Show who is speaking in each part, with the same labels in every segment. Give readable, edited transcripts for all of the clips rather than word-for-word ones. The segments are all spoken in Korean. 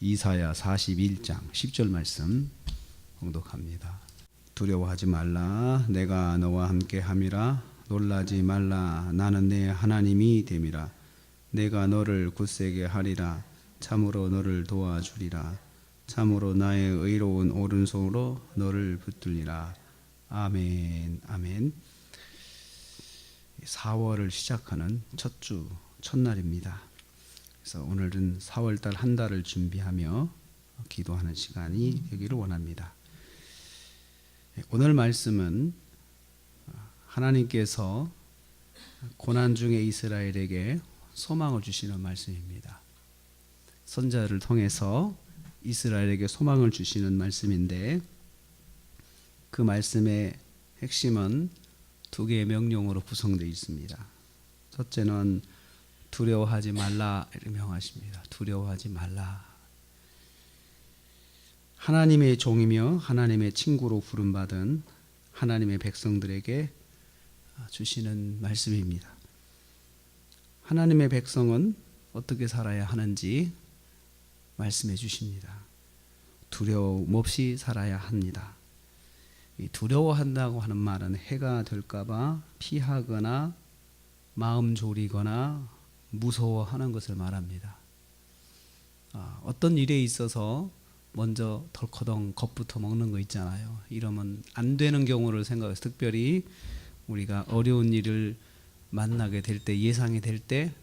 Speaker 1: 이사야 41장 10절 말씀 봉독합니다. 두려워하지 말라. 내가 너와 함께 함이라. 놀라지 말라. 나는 내 하나님이 됨이라. 내가 너를 굳세게 하리라. 참으로 너를 도와주리라. 참으로 나의 의로운 오른손으로 너를 붙들리라. 아멘. 아멘. 4월을 시작하는 첫 주 첫날입니다. 그래서 오늘은 4월달 한 달을 준비하며 기도하는 시간이 되기를 원합니다. 오늘 말씀은 하나님께서 고난 중에 이스라엘에게 소망을 주시는 말씀입니다. 선자를 통해서 이스라엘에게 소망을 주시는 말씀인데, 그 말씀의 핵심은 두 개의 명령으로 구성되어 있습니다. 첫째는 두려워하지 말라 이렇게 명하십니다. 두려워하지 말라. 하나님의 종이며 하나님의 친구로 부름받은 하나님의 백성들에게 주시는 말씀입니다. 하나님의 백성은 어떻게 살아야 하는지 말씀해 주십니다. 두려움 없이 살아야 합니다. 두려워한다고 하는 말은 해가 될까봐 피하거나 마음 졸이거나 무서워하는 것을 말합니다. 어떤 일에 있어서 먼저 덜커덩 겁부터 먹는 거 있잖아요. 이러면 안 되는 경우를 생각해서, 특별히 우리가 어려운 일을 만나게 될 때, 예상이 될 때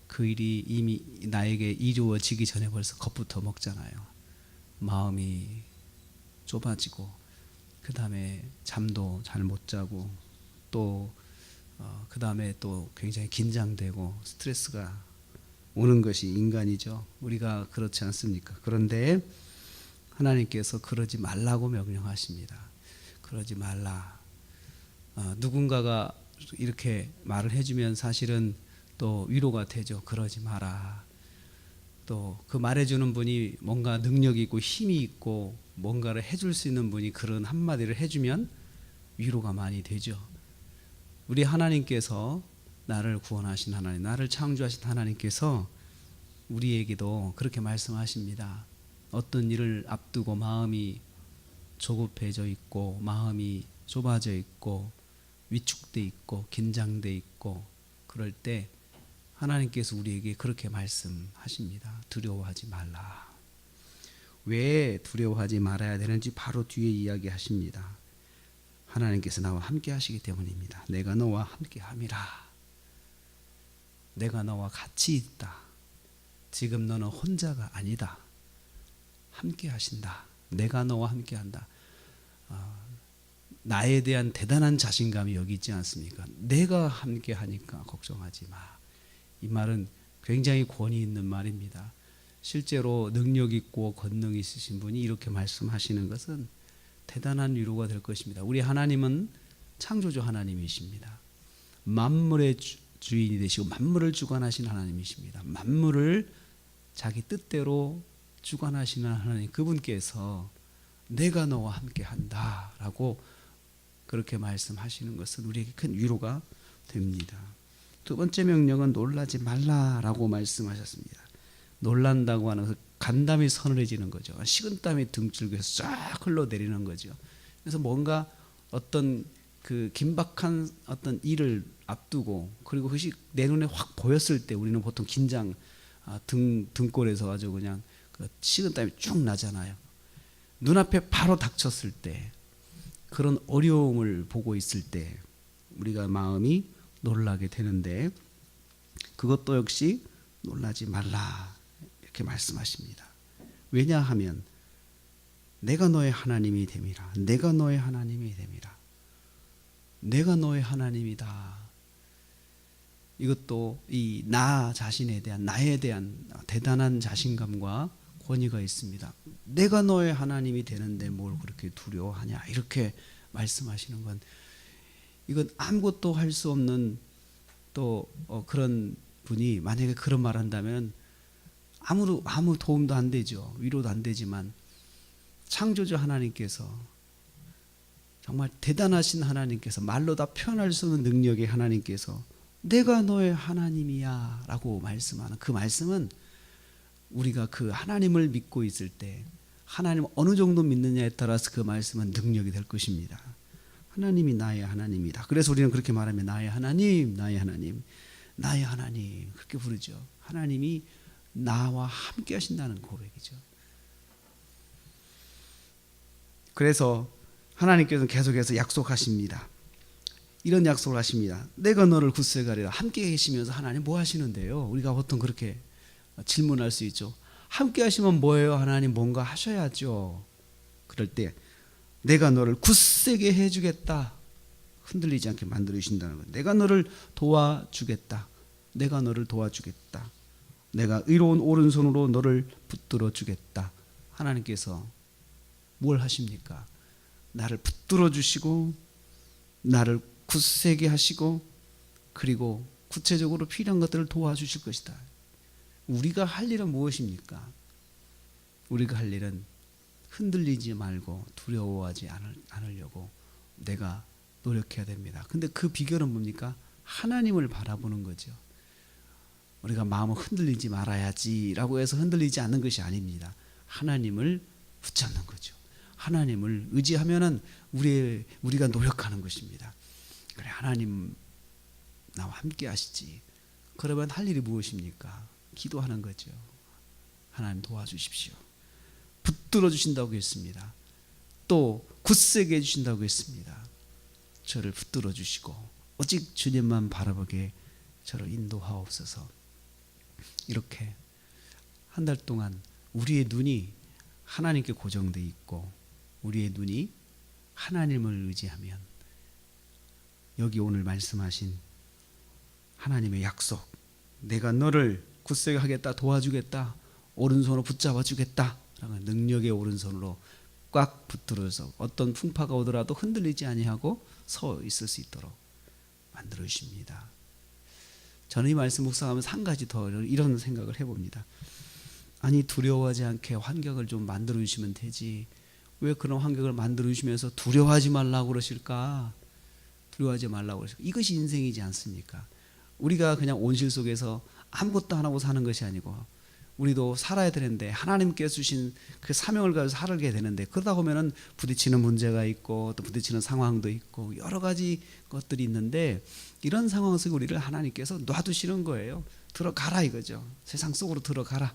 Speaker 1: 그 일이 이미 나에게 이루어지기 전에 벌써 겁부터 먹잖아요. 마음이 좁아지고, 그 다음에 잠도 잘 못 자고, 또 그 다음에 또 굉장히 긴장되고 스트레스가 오는 것이 인간이죠. 우리가 그렇지 않습니까? 그런데 하나님께서 그러지 말라고 명령하십니다. 그러지 말라. 누군가가 이렇게 말을 해주면 사실은 또 위로가 되죠. 그러지 마라. 또 그 말해주는 분이 뭔가 능력이 있고 힘이 있고 뭔가를 해줄 수 있는 분이 그런 한마디를 해주면 위로가 많이 되죠. 우리 하나님께서, 나를 구원하신 하나님, 나를 창조하신 하나님께서 우리에게도 그렇게 말씀하십니다. 어떤 일을 앞두고 마음이 조급해져 있고, 마음이 좁아져 있고, 위축돼 있고, 긴장돼 있고, 그럴 때 하나님께서 우리에게 그렇게 말씀하십니다. 두려워하지 말라. 왜 두려워하지 말아야 되는지 바로 뒤에 이야기하십니다. 하나님께서 나와 함께 하시기 때문입니다. 내가 너와 함께 함이라. 내가 너와 같이 있다. 지금 너는 혼자가 아니다. 함께 하신다. 내가 너와 함께 한다. 나에 대한 대단한 자신감이 여기 있지 않습니까? 내가 함께 하니까 걱정하지 마. 이 말은 굉장히 권위 있는 말입니다. 실제로 능력 있고 권능 있으신 분이 이렇게 말씀하시는 것은 대단한 위로가 될 것입니다. 우리 하나님은 창조주 하나님이십니다. 만물의 주인이 되시고 만물을 주관하신 하나님이십니다. 만물을 자기 뜻대로 주관하시는 하나님, 그분께서 내가 너와 함께 한다라고 그렇게 말씀하시는 것은 우리에게 큰 위로가 됩니다. 두 번째 명령은 놀라지 말라라고 말씀하셨습니다. 놀란다고 하는 것은 간담이 서늘해지는 거죠. 식은땀이 등줄기에서 쫙 흘러내리는 거죠. 그래서 뭔가 어떤 그 긴박한 어떤 일을 앞두고, 그리고 그것이 내 눈에 확 보였을 때 우리는 보통 긴장, 등골에서 아주 그냥 그 식은땀이 쭉 나잖아요. 눈앞에 바로 닥쳤을 때, 그런 어려움을 보고 있을 때 우리가 마음이 놀라게 되는데, 그것도 역시 놀라지 말라 이렇게 말씀하십니다. 왜냐하면 내가 너의 하나님이 됨이라. 내가 너의 하나님이 됨이라. 내가 너의 하나님이다. 이것도 이 나 자신에 대한, 나에 대한 대단한 자신감과 권위가 있습니다. 내가 너의 하나님이 되는데 뭘 그렇게 두려워하냐 이렇게 말씀하시는 건, 이건 아무것도 할 수 없는 또 그런 분이 만약에 그런 말 한다면 아무 도움도 안 되죠. 위로도 안 되지만, 창조주 하나님께서, 정말 대단하신 하나님께서, 말로 다 표현할 수 없는 능력의 하나님께서 내가 너의 하나님이야 라고 말씀하는 그 말씀은 우리가 그 하나님을 믿고 있을 때 하나님 어느 정도 믿느냐에 따라서 그 말씀은 능력이 될 것입니다. 하나님이 나의 하나님이다. 그래서 우리는 그렇게 말하면 나의 하나님, 나의 하나님, 나의 하나님 그렇게 부르죠. 하나님이 나와 함께 하신다는 고백이죠. 그래서 하나님께서는 계속해서 약속하십니다. 이런 약속을 하십니다. 내가 너를 굳세게 하리라. 함께 계시면서 하나님 뭐 하시는데요? 우리가 보통 그렇게 질문할 수 있죠. 함께 하시면 뭐예요? 하나님 뭔가 하셔야죠. 그럴 때 내가 너를 굳세게 해주겠다. 흔들리지 않게 만들어주신다는 거예요. 내가 너를 도와주겠다. 내가 너를 도와주겠다. 내가 의로운 오른손으로 너를 붙들어 주겠다. 하나님께서 뭘 하십니까? 나를 붙들어 주시고 나를 굳세게 하시고 그리고 구체적으로 필요한 것들을 도와주실 것이다. 우리가 할 일은 무엇입니까? 우리가 할 일은 흔들리지 말고 두려워하지 않으려고 내가 노력해야 됩니다. 근데 그 비결은 뭡니까? 하나님을 바라보는 거죠. 우리가 마음을 흔들리지 말아야지라고 해서 흔들리지 않는 것이 아닙니다. 하나님을 붙잡는 거죠. 하나님을 의지하면은 우리가 노력하는 것입니다. 그래, 하나님 나와 함께 하시지. 그러면 할 일이 무엇입니까? 기도하는 거죠. 하나님 도와주십시오. 붙들어 주신다고 했습니다. 또 굳세게 해주신다고 했습니다. 저를 붙들어 주시고 오직 주님만 바라보게 저를 인도하옵소서. 이렇게 한 달 동안 우리의 눈이 하나님께 고정되어 있고 우리의 눈이 하나님을 의지하면 여기 오늘 말씀하신 하나님의 약속, 내가 너를 굳세게 하겠다, 도와주겠다, 오른손으로 붙잡아 주겠다 라는 능력의 오른손으로 꽉 붙들어서 어떤 풍파가 오더라도 흔들리지 아니하고 서 있을 수 있도록 만들어 주십니다. 저는 이 말씀 묵상하면서 한 가지 더 이런 생각을 해봅니다. 아니, 두려워하지 않게 환경을 좀 만들어 주시면 되지, 왜 그런 환경을 만들어 주시면서 두려워하지 말라고 그러실까? 두려워하지 말라고 그러실까? 이것이 인생이지 않습니까? 우리가 그냥 온실 속에서 아무것도 안 하고 사는 것이 아니고 우리도 살아야 되는데 하나님께서 주신 그 사명을 가지고 살게 되는데, 그러다 보면은 부딪히는 문제가 있고 또 부딪히는 상황도 있고 여러 가지 것들이 있는데, 이런 상황 속에 우리를 하나님께서 놔두시는 거예요. 들어가라 이거죠. 세상 속으로 들어가라.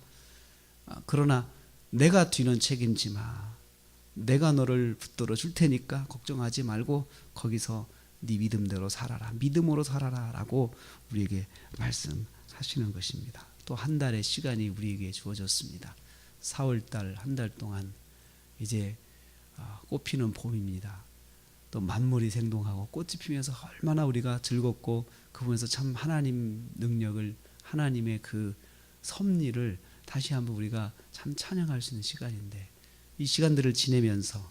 Speaker 1: 그러나 내가 뒤는 책임지 마. 내가 너를 붙들어 줄 테니까 걱정하지 말고 거기서 네 믿음대로 살아라, 믿음으로 살아라 라고 우리에게 말씀하시는 것입니다. 또 한 달의 시간이 우리에게 주어졌습니다. 4월달 한 달 동안 이제 꽃피는 봄입니다. 또 만물이 생동하고 꽃이 피면서 얼마나 우리가 즐겁고 그 부분에서 참 하나님 능력을, 하나님의 그 섭리를 다시 한번 우리가 참 찬양할 수 있는 시간인데, 이 시간들을 지내면서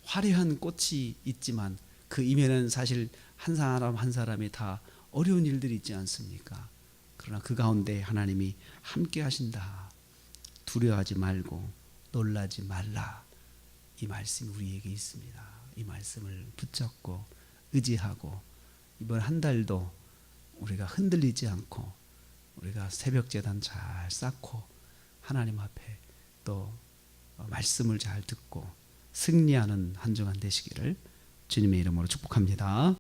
Speaker 1: 화려한 꽃이 있지만 그 이면에는 사실 한 사람 한 사람이 다 어려운 일들이 있지 않습니까? 그러나 그 가운데 하나님이 함께 하신다. 두려워하지 말고 놀라지 말라. 이 말씀이 우리에게 있습니다. 이 말씀을 붙잡고 의지하고 이번 한 달도 우리가 흔들리지 않고 우리가 새벽 제단 잘 쌓고 하나님 앞에 또 말씀을 잘 듣고 승리하는 한 주간 되시기를 주님의 이름으로 축복합니다.